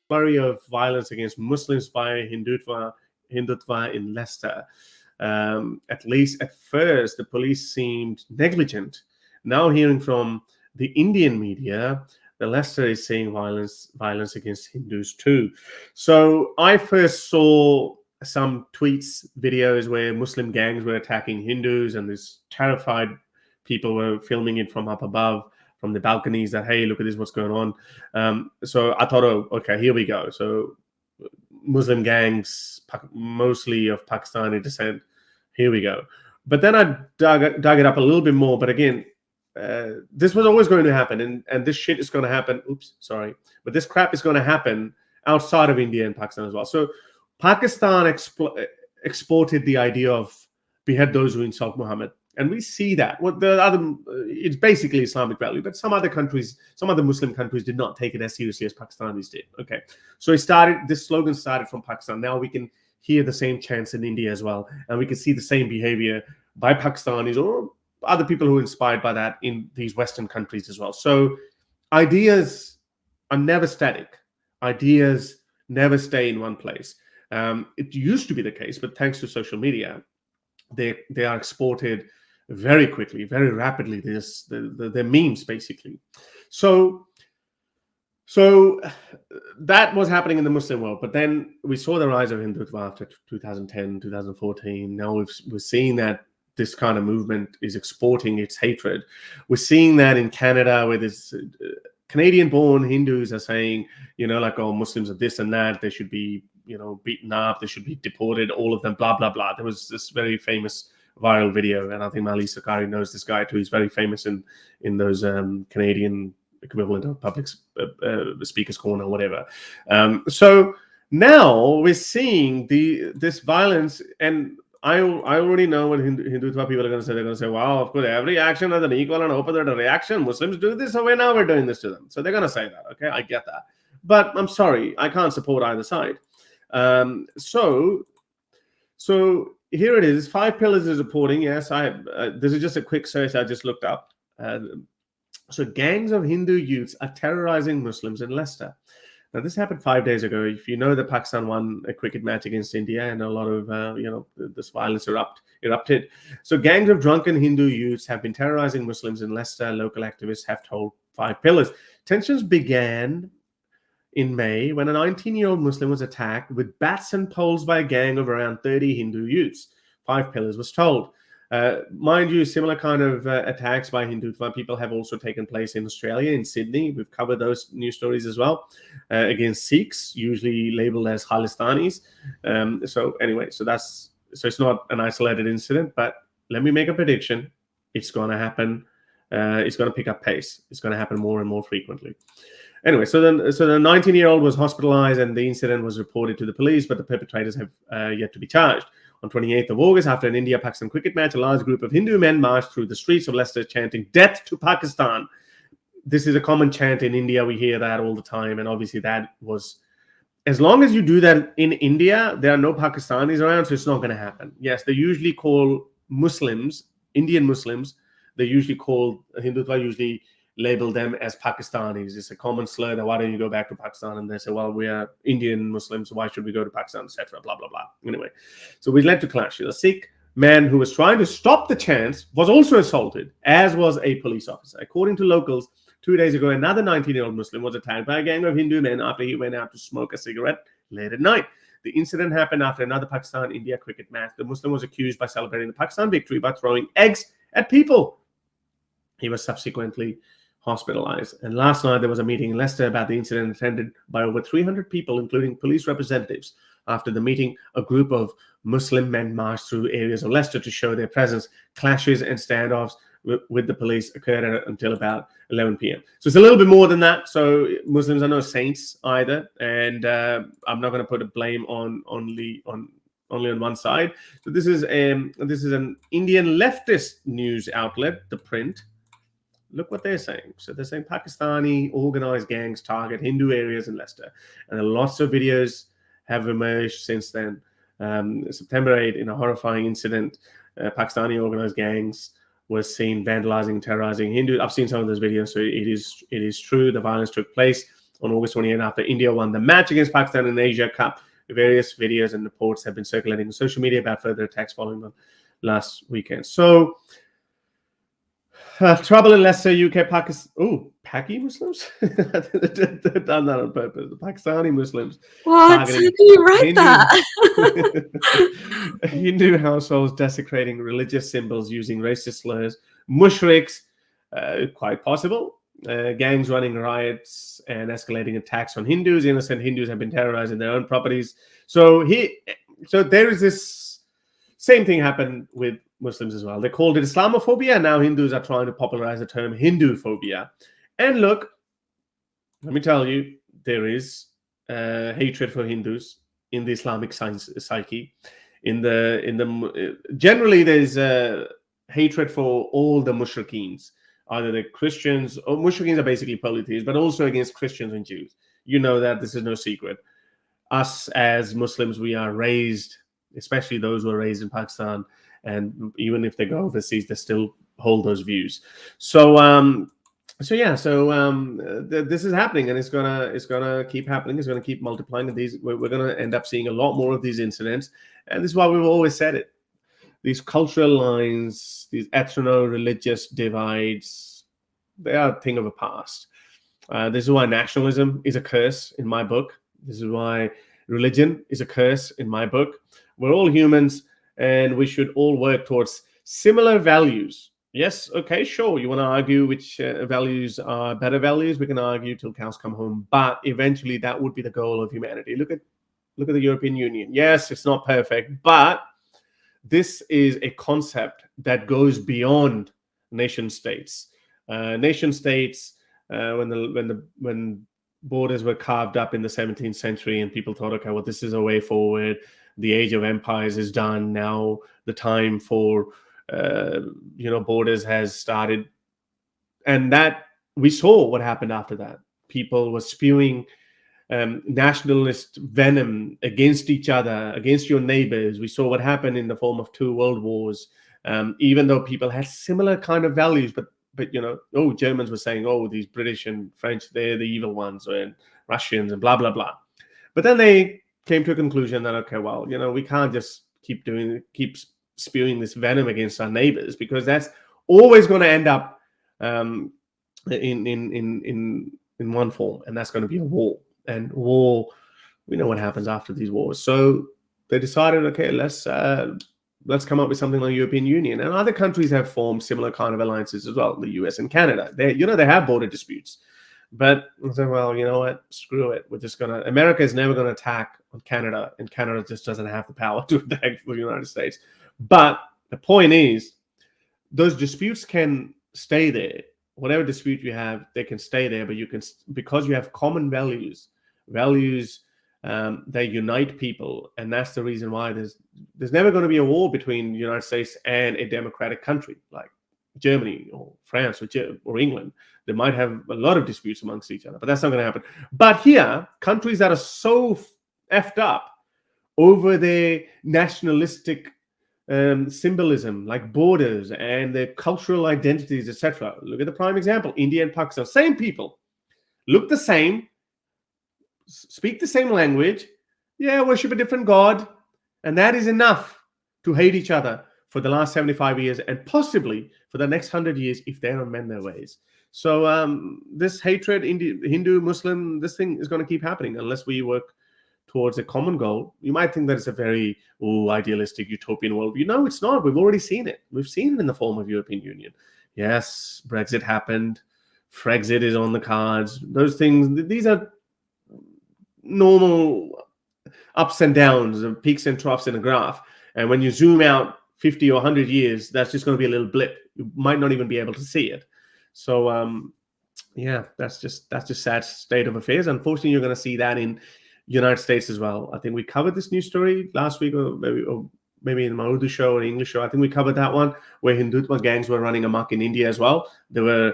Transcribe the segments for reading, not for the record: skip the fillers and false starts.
flurry of violence against Muslims by Hindutva in Leicester. At least at first, the police seemed negligent. Now hearing from the Indian media, the Leicester is saying violence against Hindus too. So I first saw some tweets, videos where Muslim gangs were attacking Hindus, and these terrified people were filming it from up above, from the balconies, that, hey, look at this, what's going on. So I thought, oh, okay, here we go. So Muslim gangs, mostly of Pakistani descent, here we go. But then I dug it up a little bit more. But again, this was always going to happen, and this shit is going to happen. But this crap is going to happen outside of India and Pakistan as well. So Pakistan exported the idea of behead those who insult Muhammad. And we see that. It's basically Islamic value, but some other Muslim countries did not take it as seriously as Pakistanis did. Okay, so this slogan started from Pakistan. Now we can hear the same chants in India as well, and we can see the same behavior by Pakistanis or other people who are inspired by that in these Western countries as well. So ideas are never static. Ideas never stay in one place. It used to be the case, but thanks to social media, they are exported very quickly, very rapidly. They're memes, basically. So that was happening in the Muslim world. But then we saw the rise of Hindutva after 2010, 2014. Now we're seeing that this kind of movement is exporting its hatred. We're seeing that in Canada, where this Canadian-born Hindus are saying, like, oh, Muslims are this and that. They should be, beaten up. They should be deported. All of them, blah, blah, blah. There was this very famous viral video, and I think Mali Sakari knows this guy too. He's very famous in those Canadian equivalent of public speakers corner or whatever. So now we're seeing this violence, and I already know what Hindutva people are going to say. They're going to say, wow, of course, every action has an equal and opposite reaction. Muslims do this, so now we're doing this to them. So they're going to say that. Okay, I get that. But I'm sorry, I can't support either side. So here it is. 5 Pillars is reporting. Yes, this is just a quick search I just looked up. So gangs of Hindu youths are terrorizing Muslims in Leicester. Now, this happened 5 days ago. If you know that Pakistan won a cricket match against India, and a lot of, this violence erupted. So gangs of drunken Hindu youths have been terrorizing Muslims in Leicester, local activists have told 5 Pillars. Tensions began in May when a 19-year-old Muslim was attacked with bats and poles by a gang of around 30 Hindu youths. 5 Pillars was told. Mind you, similar kind of attacks by Hindutva people have also taken place in Australia, in Sydney. We've covered those news stories as well, against Sikhs, usually labeled as Khalistanis. So it's not an isolated incident, but let me make a prediction. It's going to happen. It's going to pick up pace. It's going to happen more and more frequently. Anyway, so the 19-year-old was hospitalized, and the incident was reported to the police, but the perpetrators have yet to be charged. On 28th of August, after an India-Pakistan cricket match, a large group of Hindu men marched through the streets of Leicester chanting, "Death to Pakistan." This is a common chant in India. We hear that all the time. And obviously that was, as long as you do that in India, there are no Pakistanis around, so it's not going to happen. Yes, they usually call Muslims, Indian Muslims, Hindutva usually label them as Pakistanis. It's a common slur that, why don't you go back to Pakistan? And they say, well, we are Indian Muslims, so why should we go to Pakistan, etc., blah, blah, blah. Anyway, so we led to clash. A Sikh man who was trying to stop the chants was also assaulted, as was a police officer. According to locals, 2 days ago, another 19-year-old Muslim was attacked by a gang of Hindu men after he went out to smoke a cigarette late at night. The incident happened after another Pakistan-India cricket match. The Muslim was accused by celebrating the Pakistan victory by throwing eggs at people. He was subsequently hospitalized. And last night, there was a meeting in Leicester about the incident attended by over 300 people, including police representatives. After the meeting, a group of Muslim men marched through areas of Leicester to show their presence. Clashes and standoffs with the police occurred until about 11 p.m. So it's a little bit more than that. So Muslims are no saints either. And I'm not going to put a blame only on one side. So this is an Indian leftist news outlet, The Print. Look what they're saying. So they're saying Pakistani organized gangs target Hindu areas in Leicester. And lots of videos have emerged since then. September 8, in a horrifying incident, Pakistani organized gangs were seen vandalizing and terrorizing Hindus. I've seen some of those videos, so it is true. The violence took place on August 28th after India won the match against Pakistan in Asia Cup. Various videos and reports have been circulating on social media about further attacks following the last weekend. So, trouble in Leicester, UK, Pakistan. Oh, Paki Muslims? They've done that on purpose. The Pakistani Muslims. What? How can you write that? Hindu households desecrating religious symbols using racist slurs. Mushriks, quite possible. Gangs running riots and escalating attacks on Hindus. Innocent Hindus have been terrorized in their own properties. So there is this same thing happened with Muslims as well. They called it Islamophobia, and now Hindus are trying to popularize the term Hindu-phobia. And look, let me tell you, there is hatred for Hindus in the Islamic psyche. Generally, there's hatred for all the mushrikeens, either the Christians, or mushrikeens are basically polytheists, but also against Christians and Jews. You know that, this is no secret. Us as Muslims, we are raised, especially those who are raised in Pakistan, and even if they go overseas, they still hold those views. This is happening, and it's gonna keep happening. It's gonna keep multiplying. And we're gonna end up seeing a lot more of these incidents, and this is why we've always said it. These cultural lines, these ethno-religious divides, they are a thing of the past. This is why nationalism is a curse in my book. This is why religion is a curse in my book. We're all humans, and we should all work towards similar values. Yes, okay, sure. You want to argue which values are better values? We can argue till cows come home. But eventually, that would be the goal of humanity. Look at the European Union. Yes, it's not perfect, but this is a concept that goes beyond nation states. Nation states, when borders were carved up in the 17th century, and people thought, okay, well, this is a way forward. The age of empires is done. Now the time for borders has started, and that we saw what happened after that. People were spewing nationalist venom against each other, against your neighbors. We saw what happened in the form of 2 world wars, even though people had similar kind of values, but Germans were saying, oh, these British and French, they're the evil ones, and Russians and blah blah blah. But then they came to a conclusion that, okay, well, we can't just keep spewing this venom against our neighbors, because that's always going to end up in one form, and that's going to be a war. And war, we know what happens after these wars. So they decided, okay, let's come up with something like European Union. And other countries have formed similar kind of alliances as well. The US and Canada, they have border disputes. But I said, well, you know what? Screw it. America is never going to attack on Canada, and Canada just doesn't have the power to attack the United States. But the point is, those disputes can stay there. Whatever dispute you have, they can stay there. But you can, because you have common values that unite people, and that's the reason why there's never going to be a war between the United States and a democratic country like Germany or France or England. They might have a lot of disputes amongst each other, but that's not going to happen. But here, countries that are so effed up over their nationalistic symbolism, like borders and their cultural identities, etc. Look at the prime example: India and Pakistan. Same people, look the same, speak the same language, worship a different god, and that is enough to hate each other for the last 75 years and possibly for the next 100 years if they don't mend their ways. So this hatred, Hindu, Muslim, this thing is going to keep happening unless we work towards a common goal. You might think that it's a very idealistic utopian world. It's not. We've already seen it. We've seen it in the form of European Union. Yes, Brexit happened. Frexit is on the cards. Those things, these are normal ups and downs, and peaks and troughs in a graph. And when you zoom out 50 or 100 years, that's just going to be a little blip. You might not even be able to see it. So that's just sad state of affairs. Unfortunately, you're going to see that in United States as well. I think we covered this news story last week, or maybe in my Urdu show or English show. I think we covered that one, where Hindutva gangs were running amok in India as well. They were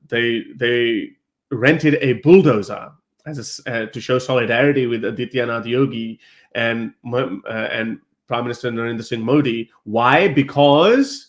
they rented a bulldozer to show solidarity with Adityanath Yogi and Prime Minister Narendra Singh Modi. Why? Because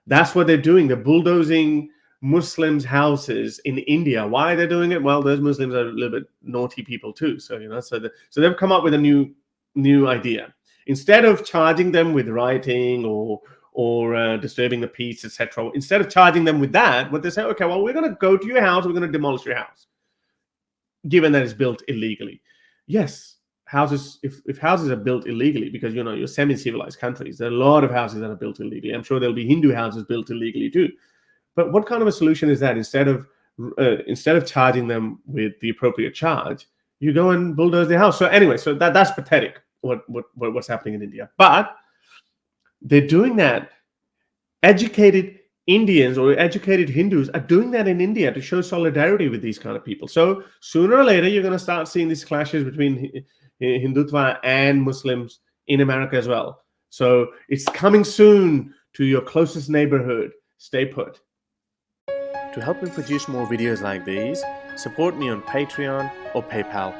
that's what they're doing. They're bulldozing Muslims' houses in India. Why are they doing it? Well, those Muslims are a little bit naughty people too. So so they've come up with a new idea. Instead of charging them with rioting or disturbing the peace, etc., instead of charging them with that, what they say, okay, well, we're going to go to your house, we're going to demolish your house, given that it's built illegally. Yes, houses, if houses are built illegally, because you're semi-civilized countries, there are a lot of houses that are built illegally. I'm sure there'll be Hindu houses built illegally too. But what kind of a solution is that? Instead of charging them with the appropriate charge, you go and bulldoze their house. So anyway, so that's pathetic. What's happening in India? But they're doing that. Educated Indians or educated Hindus are doing that in India to show solidarity with these kind of people. So sooner or later, you're going to start seeing these clashes between Hindutva and Muslims in America as well. So it's coming soon to your closest neighborhood. Stay put. To help me produce more videos like these, support me on Patreon or PayPal.